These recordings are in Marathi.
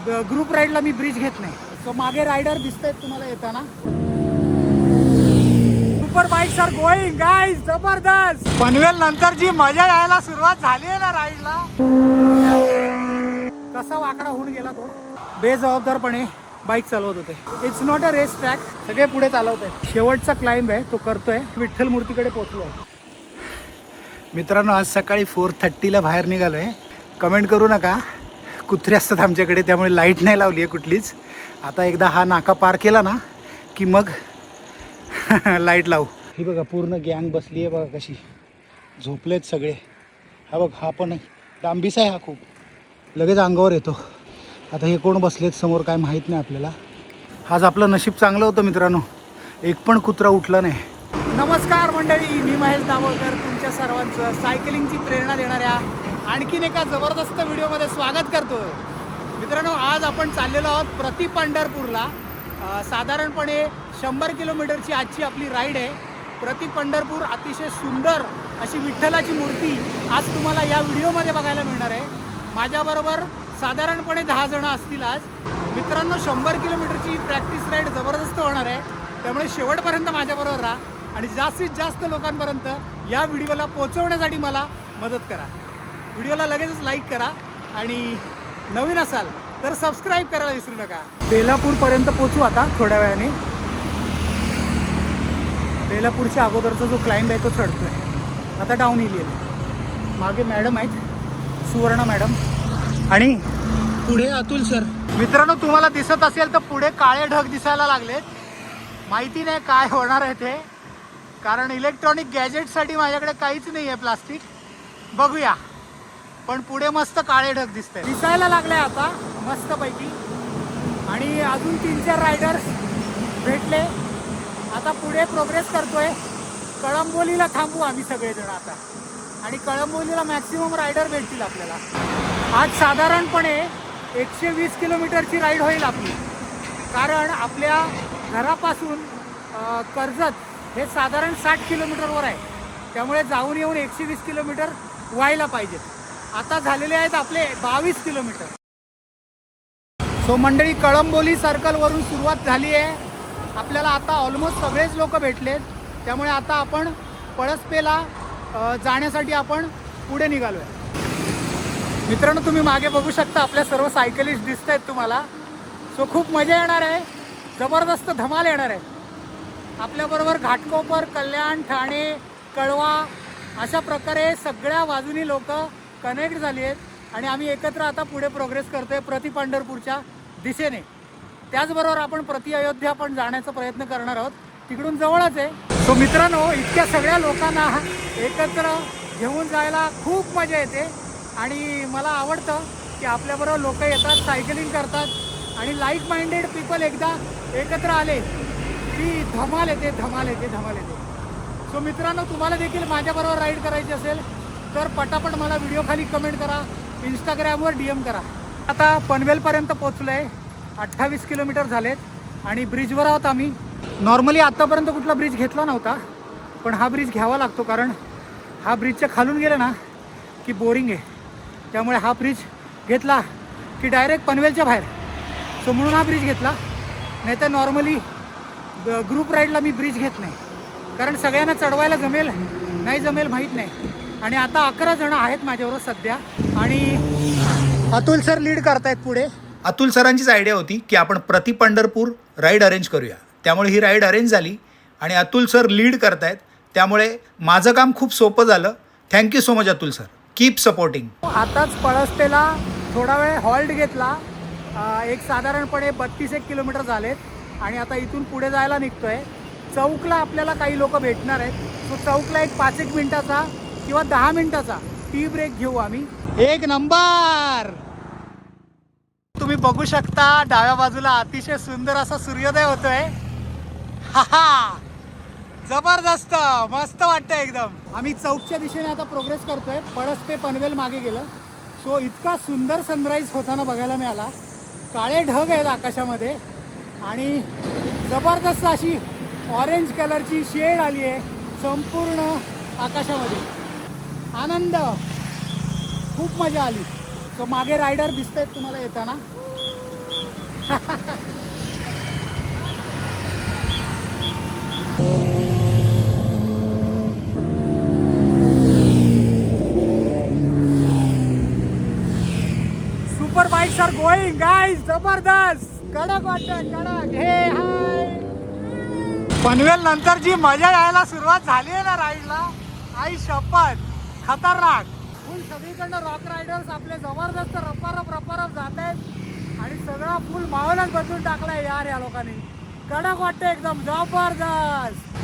ग्रुप राईडला मी ब्रिज घेत नाही. सो मागे रायडर दिसतायत तुम्हाला येताना. Super bikes are going guys, जबरदस्त. पनवेल नंतर जी मजा यायला सुरुवात झाली आहे ना राईडला, कसा वाकडा होऊन गेला तो. बेजबाबदारपणे बाईक चालवत होते. It's not a race track. सगळे पुढे चालवत आहेत. शेवटचा क्लाइंब आहे तो करतोय. विठ्ठल मूर्तीकडे पोहोचलो. मित्रांनो, आज सकाळी 4:30ला बाहेर निघालोय. कमेंट करू नका, कुत्रे असतात आमच्याकडे त्यामुळे लाईट नाही लावली आहे कुठलीच. आता एकदा हा नाका पार केला ना की मग लाईट लावू. ही बघा पूर्ण गँग बसली आहे बघा कशी, झोपलेत सगळे. हा बघ, हा पण डांबीस आहे, हा खूप लगेच अंगावर येतो. आता हे कोण बसलेत समोर काय माहीत नाही आपल्याला. आज आपलं नशीब चांगलं होतं मित्रांनो, एक पण कुत्रा उठला नाही. नमस्कार मंडळी, मी महेश दाभोळकर तुमच्या सर्वांचं सायकलिंगची प्रेरणा देणाऱ्या आणखीन एका जबरदस्त व्हिडिओमध्ये स्वागत करतो. मित्रांनो, आज आपण चाललेलो आहोत प्रति पंढरपूरला. साधारणपणे 100 किलोमीटरची आजची आपली राईड आहे. प्रति पंढरपूर अतिशय सुंदर अशी विठ्ठलाची मूर्ती आज तुम्हाला या व्हिडिओमध्ये बघायला मिळणार आहे. माझ्याबरोबर साधारणपणे 10 जण असतील आज. मित्रांनो, 100 किलोमीटरची प्रॅक्टिस राईड जबरदस्त होणार आहे, त्यामुळे शेवटपर्यंत माझ्याबरोबर राहा आणि जास्तीत जास्त लोकांपर्यंत या व्हिडिओला पोहोचवण्यासाठी मला मदत करा. व्हिडिओला लगेचच लाईक करा आणि नवीन असाल तर सबस्क्राईब करायला विसरू नका. बेलापूरपर्यंत पोहोचू आता थोड्या वेळाने. बेलापूरच्या अगोदरचा जो क्लाइंब आहे तो चढतोय. आता डाऊन येईल. मागे मॅडम आहेत, सुवर्णा मॅडम, आणि पुढे अतुल सर. मित्रांनो, तुम्हाला दिसत असेल तर पुढे काळे ढग दिसायला लागलेत. माहिती नाही काय होणार आहे ते, कारण इलेक्ट्रॉनिक गॅजेटसाठी माझ्याकडे काहीच नाही आहे प्लास्टिक. बघूया. पण पुढे मस्त काळे ढग दिसायला लागले आता मस्तपैकी. आणि अजून 3-4 रायडर्स भेटले. आता पुढे प्रोग्रेस करतोय. कळंबोलीला थांबू आम्ही सगळेजण आता, आणि कळंबोलीला मॅक्सिमम रायडर भेटतील आपल्याला. आज साधारणपणे 120 किलोमीटरची राईड होईल आपली, कारण आपल्या घरापासून कर्जत हे साधारण 60 किलोमीटरवर आहे. त्यामुळे जाऊन येऊन 120 किलोमीटर व्हायला पाहिजेत. आता झालेले आहेत आपले 22 किलोमीटर. सो मंडळी, कळंबोली सर्कलवरून सुरुवात झाली आहे. आपल्याला आता ऑलमोस्ट सगळेच लोक भेटलेत, त्यामुळे आता आपण पळसपेला जाण्यासाठी आपण पुढे निघालो आहे. मित्रांनो, तुम्ही मागे बघू शकता आपल्या सर्व सायकलिस्ट दिसत आहेत तुम्हाला. सो खूप मजा येणार आहे, जबरदस्त धमाल येणार आहे. आपल्याबरोबर घाटकोपर, कल्याण, ठाणे, कळवा अशा प्रकारे सगळ्या बाजूनी लोक कनेक्ट झाली आहेत आणि आम्ही एकत्र आता पुढे प्रोग्रेस करतोय प्रति पंढरपूरच्या दिशेने. त्याचबरोबर आपण प्रति अयोध्या पण जाण्याचा प्रयत्न करणार आहोत, तिकडून जवळच आहे. सो मित्रांनो, इतक्या सगळ्या लोकांना एकत्र घेऊन जायला खूप मजा येते आणि मला आवडतं की आपल्याबरोबर लोक येतात, सायकलिंग करतात आणि लाईक माइंडेड पीपल एकदा एकत्र आले की धमाल येते, धमाल येते, धमाल येते. सो मित्रांनो, तुम्हाला देखील माझ्याबरोबर राईड करायची असेल तर पटापट मला व्हिडिओ खाली कमेंट करा, इंस्टाग्रामवर DM करा. आता पनवेलपर्यंत पोचलो आहे. 28 किलोमीटर झालेत आणि ब्रिजवर आहोत आम्ही. नॉर्मली आत्तापर्यंत कुठला ब्रिज घेतला नव्हता, पण हा ब्रिज घ्यावा लागतो कारण हा ब्रिजच्या खालून गेलं ना की बोरिंग आहे. त्यामुळे हा ब्रिज घेतला की डायरेक्ट पनवेलच्या बाहेर. सो म्हणून हा ब्रिज घेतला. नाही तर नॉर्मली ग्रुप राईडला मी ब्रिज घेत नाही, कारण सगळ्यांना चढवायला जमेल नाही जमेल माहीत नाही. आणि आता 11 जण आहेत माझ्याबरोबर सध्या, आणि अतुल सर लीड करतायत पुढे. अतुल सरांचीच आयडिया होती की आपण प्रति पंढरपूर राईड अरेंज करूया, त्यामुळे ही राईड अरेंज झाली आणि अतुल सर लीड करतायत, त्यामुळे माझं काम खूप सोपं झालं. Thank you so much Atul sir, keep supporting. आताच पळसपेला थोडा वेळ हॉल्ट घेतला. एक साधारणपणे 32 किलोमीटर झालेत आणि आता इथून पुढे जायला निघतोय. चौकला आपल्याला काही लोक भेटणार आहेत. तो चौकला एक 5-1 मिनिटाचा किंवा 10 मिनिटाचा टी ब्रेक घेऊ आम्ही. एक नंबर. तुम्ही बघू शकता डाव्या बाजूला अतिशय सुंदर असा सूर्योदय होतोय. हा, जबरदस्त, मस्त वाटतंय एकदम. आम्ही चौकच्या दिशेने आता प्रोग्रेस करतोय. पळस ते पनवेल मागे गेलं. सो इतका सुंदर सनराईज होताना बघायला मिळाला. काळे ढग आहेत आकाशामध्ये आणि जबरदस्त अशी ऑरेंज कलरची शेड आली आहे संपूर्ण आकाशामध्ये. आनंद, खूप मजा आली. सो मागे रायडर दिसत आहेत तुम्हाला येताना. Super bikes are going guys, जबरदस्त. कडक वाटत, कडक. हे हाय. पनवेल नंतर जी मजा यायला सुरुवात झाली आहे ना राईडला, आई शपथ, खतरनाक. फुल सगळीकडनं रॉक रायडर्स आपले जबरदस्त रप्पारप जात आहेत आणि सगळा फुल माहोलच बदलून टाकलाय यार या लोकांनी. कडक वाटतं एकदम, जबरदस्त.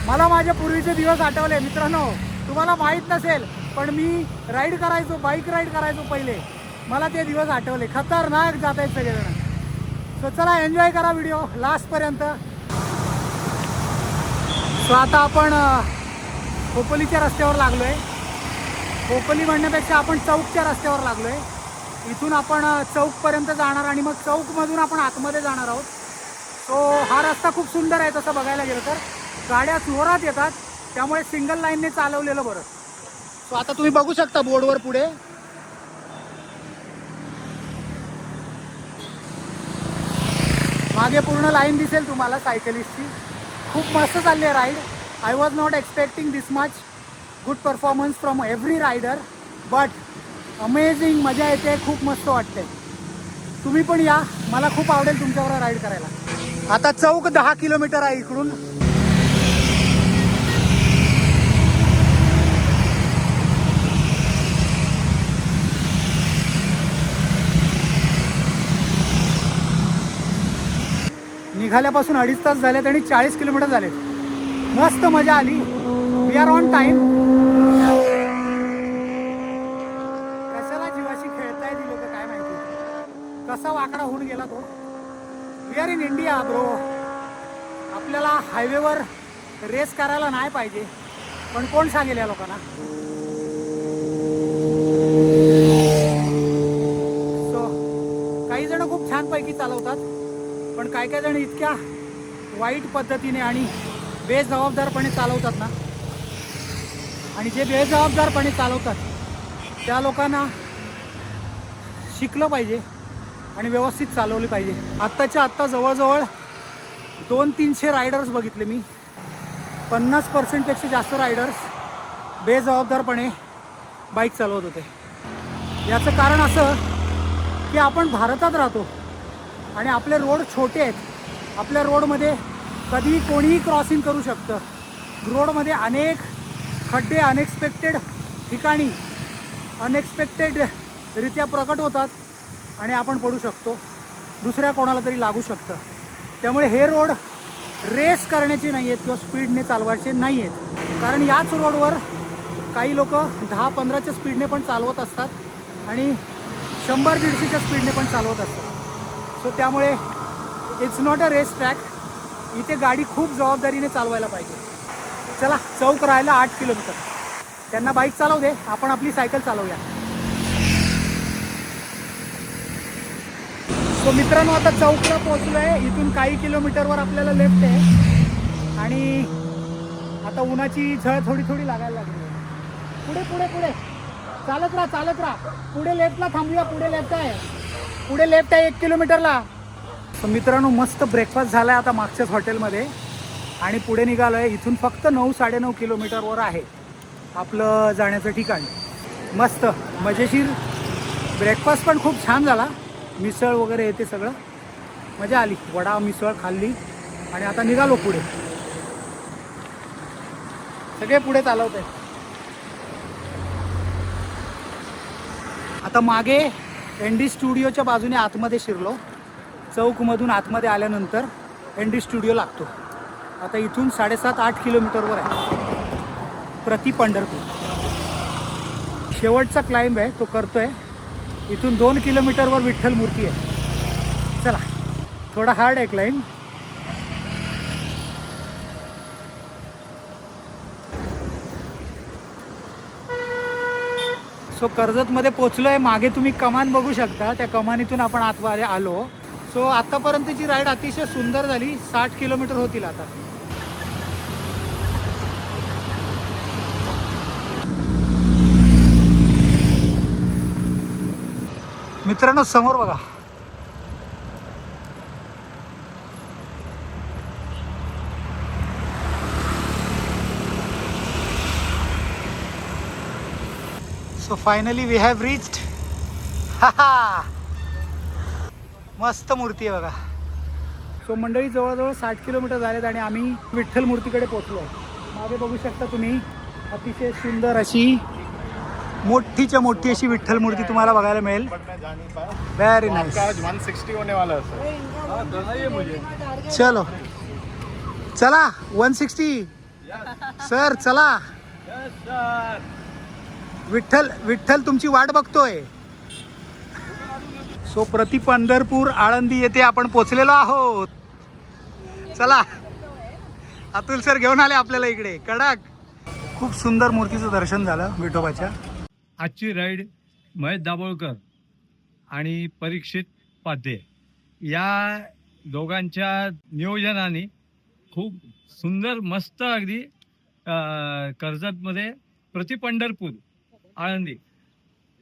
मला माझे पूर्वीचे दिवस आठवले मित्रांनो. तुम्हाला माहीत नसेल पण मी राईड करायचो, बाईक राईड करायचो पहिले. मला ते दिवस आठवले. खतरनाक जात आहेत सगळेजण. सो चला एन्जॉय करा व्हिडिओ लास्टपर्यंत. सो आता आपण खोपोलीच्या रस्त्यावर लागलो आहे. खोपोली म्हणण्यापेक्षा आपण चौकच्या रस्त्यावर लागलो आहे. इथून आपण चौकपर्यंत जाणार आणि मग चौकमधून आपण आतमध्ये जाणार आहोत. सो हा रस्ता खूप सुंदर आहे तसं बघायला गेलं तर. गाड्या जोरात येतात त्यामुळे सिंगल लाईनने चालवलेलं बरं. सो आता तुम्ही बघू शकता बोर्डवर पुढे मागे पूर्ण लाईन दिसेल तुम्हाला सायकलिस्टची. खूप मस्त चालली आहे ride. I was not expecting this much good performance from every rider, but amazing. मजा येते, खूप मस्त वाटते. तुम्ही पण या, मला खूप आवडेल तुमच्याबरोबर राईड करायला. आता चौक 10 किलोमीटर आहे इकडून. निघाल्यापासून 2.5 तास झालेत आणि 40 किलोमीटर झालेत. मस्त मजा आली. We are on time. कशाला जीवाशी खेळताय ती लोक काय माहिती. कसा वाकडा होऊन गेला तो. We are in India bro. आपल्याला हायवेवर रेस करायला नाही पाहिजे, पण कोण सांगेल या लोकांना. सो काही जण खूप छानपैकी चालवतात, पण काय काय जण इतक्या वाईट पद्धतीने आणि बेजबाबदारपणे चालवतात ना. आणि जे बेजबाबदारपणे चालवतात त्या लोकांना शिकलं पाहिजे आणि व्यवस्थित चालवली पाहिजे. आत्ताच्या आत्ता जवळजवळ 200-300 रायडर्स बघितले मी. 50% जास्त रायडर्स बेजबाबदारपणे बाईक चालवत होते. याचं कारण असं की आपण भारतात राहतो आणि आपले रोड छोटे आहेत. आपल्या रोडमध्ये कधीही कोणीही क्रॉसिंग करू शकतं. रोडमध्ये अनेक खड्डे अनएक्सपेक्टेड ठिकाणी अनएक्सपेक्टेडरित्या प्रकट होतात आणि आपण पडू शकतो. दुसऱ्या कोणाला तरी लागू शकतं. त्यामुळे हे रोड रेस करण्याचे नाही आहेत किंवा स्पीडने चालवायचे नाही आहेत. कारण याच रोडवर काही लोक 10-15च्या स्पीडने पण चालवत असतात आणि 100-150च्या स्पीडने पण चालवत असतात. सो त्यामुळे it's not a race track. इथे गाडी खूप जबाबदारीने चालवायला पाहिजे. चला चौक राहायला 8 किलोमीटर. त्यांना बाईक चालवू दे, आपण आपली सायकल चालवूया. सो मित्रांनो आता चौकला पोहोचलो आहे. इथून काही किलोमीटरवर आपल्याला लेफ्ट आहे आणि आता उन्हाची झळ थोडी थोडी लागायला लागली आहे. पुढे पुढे पुढे चालत राहा. पुढे लेफ्टला थांबूया. पुढे लेफ्ट आहे 1 किलोमीटरला. तर मित्रांनो मस्त ब्रेकफास्ट झाला आहे आता मागच्याच हॉटेलमध्ये आणि पुढे निघालो आहे. इथून फक्त 9-9.5 किलोमीटरवर आहे आपलं जाण्याचं ठिकाण. मस्त मजेशीर ब्रेकफास्ट पण खूप छान झाला. मिसळ वगैरे येते, सगळं मजा आली. वडा मिसळ खाल्ली आणि आता निघालो पुढे. सगळे पुढे चालवत आहेत. आता मागे ND स्टुडिओच्या बाजूने आतमध्ये शिरलो. चौकमधून आतमध्ये आल्यानंतर ND स्टुडिओ लागतो. आता इथून 7.5-8 किलोमीटरवर आहे प्रति पंढरपूर. शेवटचा क्लाइंब आहे तो करतोय. इथून 2 किलोमीटरवर विठ्ठल मूर्ती आहे. चला थोडा हार्ड आहे क्लाइंब. सो कर्जतमध्ये पोचलो आहे. मागे तुम्ही कमान बघू शकता. त्या कमानीतून आपण आतमध्ये आलो. सो आतापर्यंतची राईड अतिशय सुंदर झाली. 60 किलोमीटर होतील आता. मित्रांनो समोर बघा, so finally we have reached. मस्त मूर्ती आहे बघा. सो मंडळी जवळजवळ 60 किलोमीटर झालेत आणि आम्ही विठ्ठल मूर्तीकडे पोहोचलो. मागे बघू शकता तुम्ही, अतिशय सुंदर अशी मोठीच्या मोठी अशी विठ्ठल मूर्ती तुम्हाला बघायला मिळेल. Very nice. 160 होने वाला है सर. चलो चला 160 सर, चला. विठ्ठल विठ्ठल तुमची वाट बघतोय. सो प्रति पंढरपूर आळंदी येथे आपण पोचलेलो आहोत. चला, अतुल सर घेऊन आले आपल्याला इकडे. कडक. खूप सुंदर मूर्तीचं दर्शन झालं विठोबाच्या. आजची राईड महेश दाभोळकर आणि परीक्षित पाध्ये या दोघांच्या नियोजनाने खूप सुंदर मस्त अगदी कर्जतमध्ये प्रति पंढरपूर आळंदी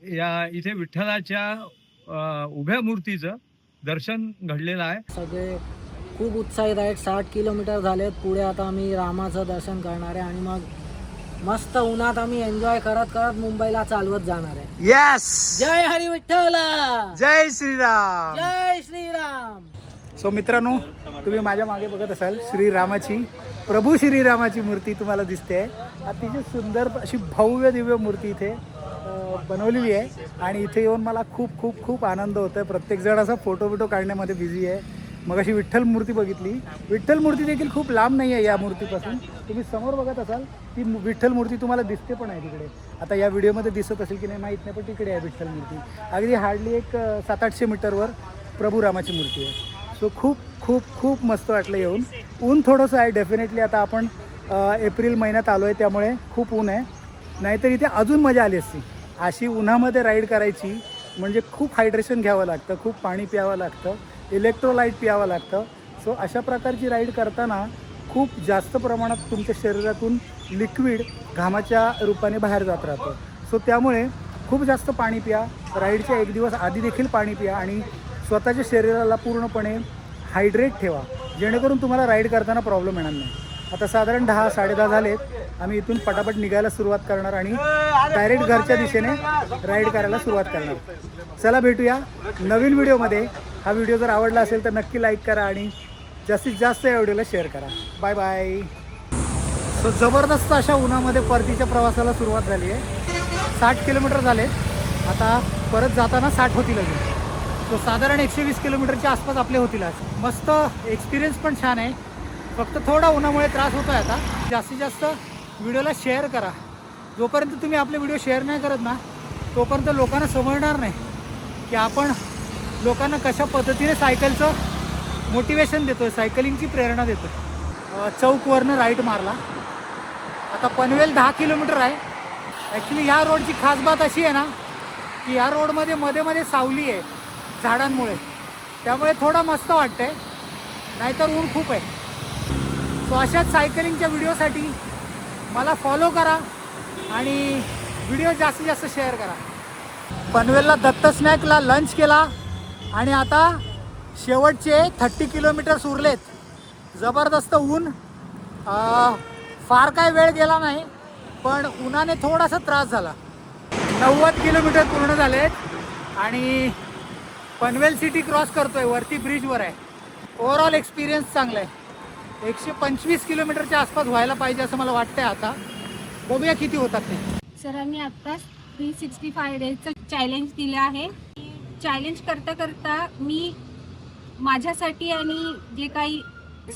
या इथे विठ्ठलाच्या उभ्या मूर्तीचं दर्शन घडलेलं आहे. सगळे खूप उत्साहित आहेत. 60 किलोमीटर झालेत. पुढे आता आम्ही रामाचं दर्शन करणार आहे आणि मग मस्त उन्हात आम्ही एन्जॉय करत करत मुंबईला चालवत जाणार आहे. येस. जय हरी विठ्ठल, जय श्रीराम. जय श्रीराम. सो मित्रांनो, तुम्ही माझ्या मागे बघत असाल श्रीरामाची, प्रभू श्रीरामाची मूर्ती तुम्हाला दिसते. अतिशय सुंदर अशी भव्य दिव्य मूर्ती इथे बनवलेली आहे आणि इथे येऊन मला खूप खूप खूप आनंद होतोय. प्रत्येकजण असा फोटो काढण्यामध्ये बिझी आहे. मग अशी विठ्ठल मूर्ती बघितली. विठ्ठल मूर्ती देखील खूप लांब नाही आहे या मूर्तीपासून. तुम्ही समोर बघत असाल ती विठ्ठल मूर्ती तुम्हाला दिसते पण आहे तिकडे. आता या व्हिडिओमध्ये दिसत असेल की नाही माहीत नाही, पण तिकडे आहे विठ्ठल मूर्ती. अगदी हार्डली एक 700-800 मीटरवर प्रभू रामाची मूर्ती आहे. सो खूप खूप खूप मस्त वाटलं येऊन. ऊन थोडंसं आहे डेफिनेटली. आता आपण एप्रिल महिन्यात आलो आहे त्यामुळे खूप ऊन आहे. नाहीतर इथे अजून मजा आली असती. अशी उन्हामध्ये राईड करायची म्हणजे खूप हायड्रेशन घ्यावं लागतं, खूप पाणी प्यावं लागतं, इलेक्ट्रोलाइट प्यावं लागतं. सो अशा प्रकारची राईड करताना खूप जास्त प्रमाणात तुमच्या शरीरातून लिक्विड घामाच्या रूपाने बाहेर जात राहतं. सो त्यामुळे खूप जास्त पाणी प्या. राईडच्या एक दिवस आधी देखील पाणी प्या आणि स्वतःच्या शरीराला पूर्णपणे हायड्रेट ठेवा, जेणेकरून तुम्हाला राईड करताना प्रॉब्लेम येणार नाही. आता साधारण 10-10:30 झालेत. आम्ही इथून पटापट निघायला सुरुवात करणार आणि डायरेक्ट घरच्या दिशेने राईड करायला सुरुवात करणार. चला भेटूया नवीन व्हिडिओमध्ये. हा व्हिडिओ जर आवडला असेल तर नक्की लाईक करा आणि जास्तीत जास्त या व्हिडिओला शेअर करा. Bye bye. सो जबरदस्त अशा उन्हामध्ये परतीच्या प्रवासाला सुरुवात झाली आहे. 60 किलोमीटर झाले. आता परत जाताना 60 होतील अजून. सो साधारण 120 किलोमीटरच्या आसपास आपले होतील आज. मस्त एक्सपिरियन्स पण छान आहे. फक्त थोडा उन्हामुळे त्रास होतो आहे. आता जास्तीत जास्त व्हिडिओला शेअर करा. जोपर्यंत तुम्ही आपले व्हिडिओ शेअर नाही करत ना, तोपर्यंत लोकांना समजणार नाही की आपण लोकांना कशा पद्धतीने सायकलचं मोटिवेशन देतो आहे, सायकलिंगची प्रेरणा देतो आहे. चौकवरनं राईट मारला. आता पनवेल 10 किलोमीटर आहे. ॲक्च्युली ह्या रोडची खास बात अशी आहे ना की ह्या रोडमध्ये मध्ये मध्ये सावली आहे झाडांमुळे, त्यामुळे थोडं मस्त वाटतं आहे. नाहीतर ऊन खूप आहे. सो अशाच सायकलिंगच्या व्हिडिओसाठी मला फॉलो करा आणि व्हिडिओ जास्तीत जास्त शेअर करा. पनवेलला दत्त स्नॅकला लंच केला आणि आता शेवटचे 30 किलोमीटर्स उरलेत. जबरदस्त ऊन. फार काय वेळ गेला नाही, पण उन्हाने थोडासा त्रास झाला. 90 किलोमीटर पूर्ण झालेत आणि पनवेल सिटी क्रॉस करतोय. वरती ब्रिजवर आहे. ओव्हरऑल एक्सपिरियन्स चांगला आहे. 125 किलोमीटरच्या आसपास व्हायला पाहिजे असं मला वाटतंय. आता बघूया किती होतात ते. सरांनी आत्ताच 365 डेजचं चॅलेंज दिलं आहे. चॅलेंज करता करता मी माझ्यासाठी आणि जे काही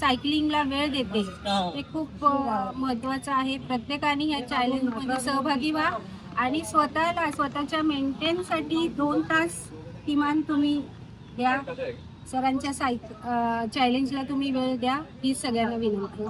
सायकलिंगला वेळ देते ते खूप महत्त्वाचं आहे. प्रत्येकाने ह्या चॅलेंजमध्ये सहभागी व्हा आणि स्वतःच्या मेंटेनसाठी 2 तास किमान तुम्ही द्या. सरांच्या चॅलेंजला तुम्ही वेळ द्या ही सगळ्यांना विनंती.